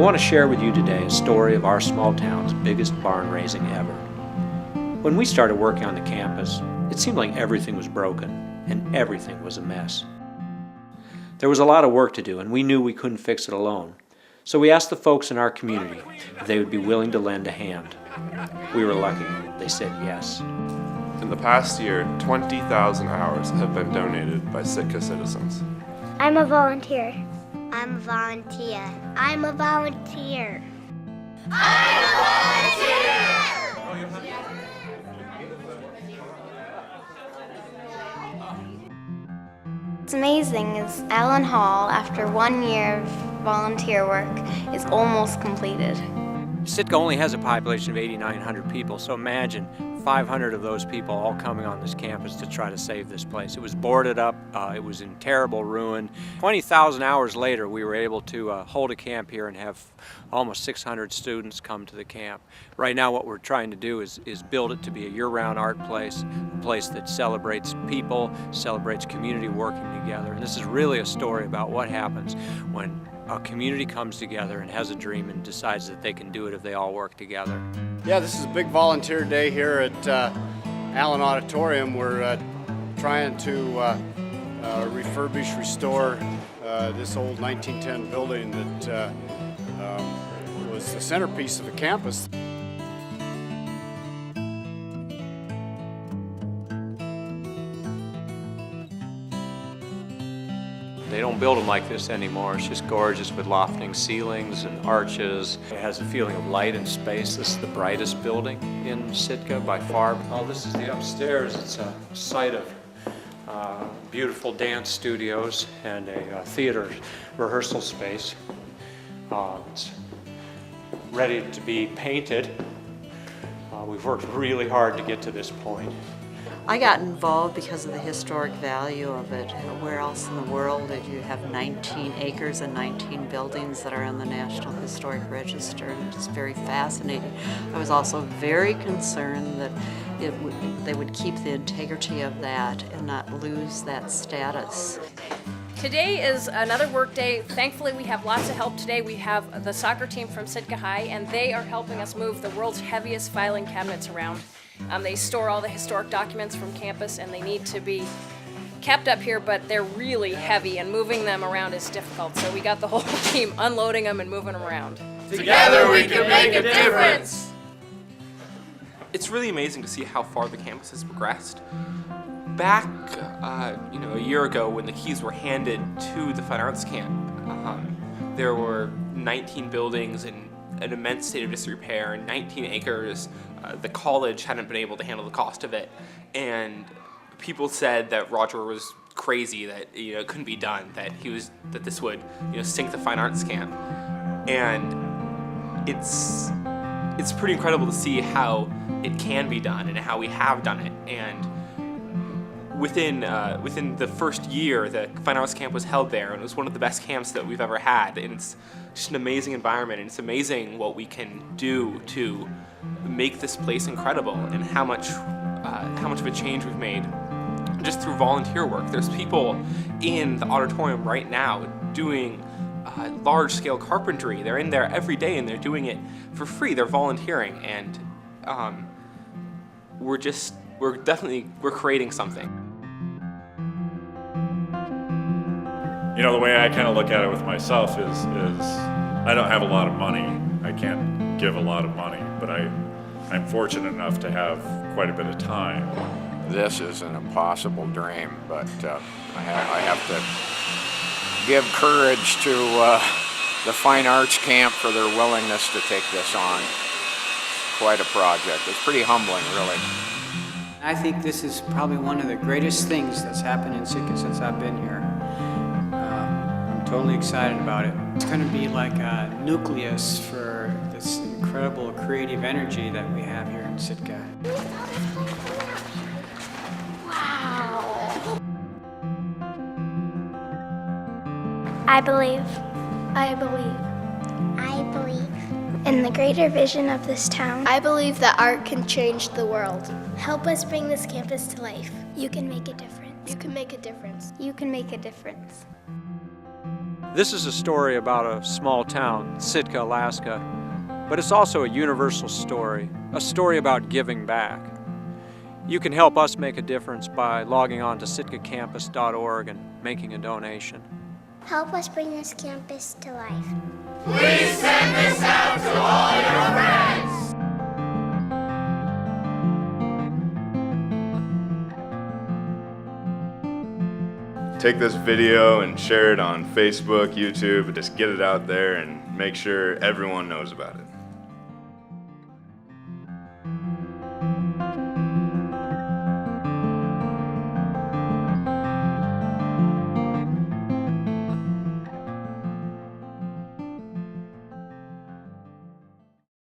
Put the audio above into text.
want to share with you today a story of our small town's biggest barn raising ever. When we started working on the campus, it seemed like everything was broken and everything was a mess. There was a lot of work to do and we knew we couldn't fix it alone. So we asked the folks in our community if they would be willing to lend a hand. We were lucky. They said yes. In the past year, 20,000 hours have been donated by Sitka citizens. I'm a volunteer. I'm a volunteer. I'm a volunteer. I'm a volunteer! What's amazing is Allen Hall, after 1 year of volunteer work, is almost completed. Sitka only has a population of 8,900 people, so imagine 500 of those people all coming on this campus to try to save this place. It was boarded up, it was in terrible ruin. 20,000 hours later, we were able to hold a camp here and have almost 600 students come to the camp. Right now what we're trying to do is build it to be a year-round art place, a place that celebrates people, celebrates community working together. And this is really a story about what happens when a community comes together and has a dream and decides that they can do it if they all work together. Yeah, this is a big volunteer day here at Allen Auditorium. We're trying to refurbish, restore this old 1910 building that was the centerpiece of the campus. They don't build them like this anymore. It's just gorgeous with lofting ceilings and arches. It has a feeling of light and space. This is the brightest building in Sitka by far. Oh, this is the upstairs. It's a site of beautiful dance studios and a theater rehearsal space. It's ready to be painted. We've worked really hard to get to this point. I got involved because of the historic value of it. Where else in the world did you have 19 acres and 19 buildings that are on the National Historic Register? And it's very fascinating. I was also very concerned that they would keep the integrity of that and not lose that status. Today is another work day. Thankfully, we have lots of help today. We have the soccer team from Sitka High, and they are helping us move the world's heaviest filing cabinets around. They store all the historic documents from campus, and they need to be kept up here, but they're really heavy, and moving them around is difficult. So we got the whole team unloading them and moving them around. Together we can make a difference! It's really amazing to see how far the campus has progressed. Back, a year ago when the keys were handed to the Fine Arts Camp, there were 19 buildings in an immense state of disrepair, 19 acres. The college hadn't been able to handle the cost of it, and people said that Roger was crazy, that it couldn't be done, that this would sink the Fine Arts Camp. And it's pretty incredible to see how it can be done and how we have done it. And within the first year, the Fine Arts Camp was held there, and it was one of the best camps that we've ever had. And it's just an amazing environment, and it's amazing what we can do to make this place incredible, and how much of a change we've made just through volunteer work. There's people in the auditorium right now doing large-scale carpentry. They're in there every day, and they're doing it for free. They're volunteering, and we're creating something. The way I kind of look at it with myself is I don't have a lot of money. I can't give a lot of money, but I'm fortunate enough to have quite a bit of time. This is an impossible dream, but I have to give courage to the Fine Arts Camp for their willingness to take this on. Quite a project. It's pretty humbling, really. I think this is probably one of the greatest things that's happened in Sitka since I've been here. I'm totally excited about it. It's going to be like a nucleus for this incredible creative energy that we have here in Sitka. Wow. I believe. I believe. I believe in the greater vision of this town. I believe that art can change the world. Help us bring this campus to life. You can make a difference. You can make a difference. You can make a difference. This is a story about a small town, Sitka, Alaska, but it's also a universal story, a story about giving back. You can help us make a difference by logging on to sitkacampus.org and making a donation. Help us bring this campus to life. Please send this out to all your friends. Take this video and share it on Facebook, YouTube, and just get it out there and make sure everyone knows about it.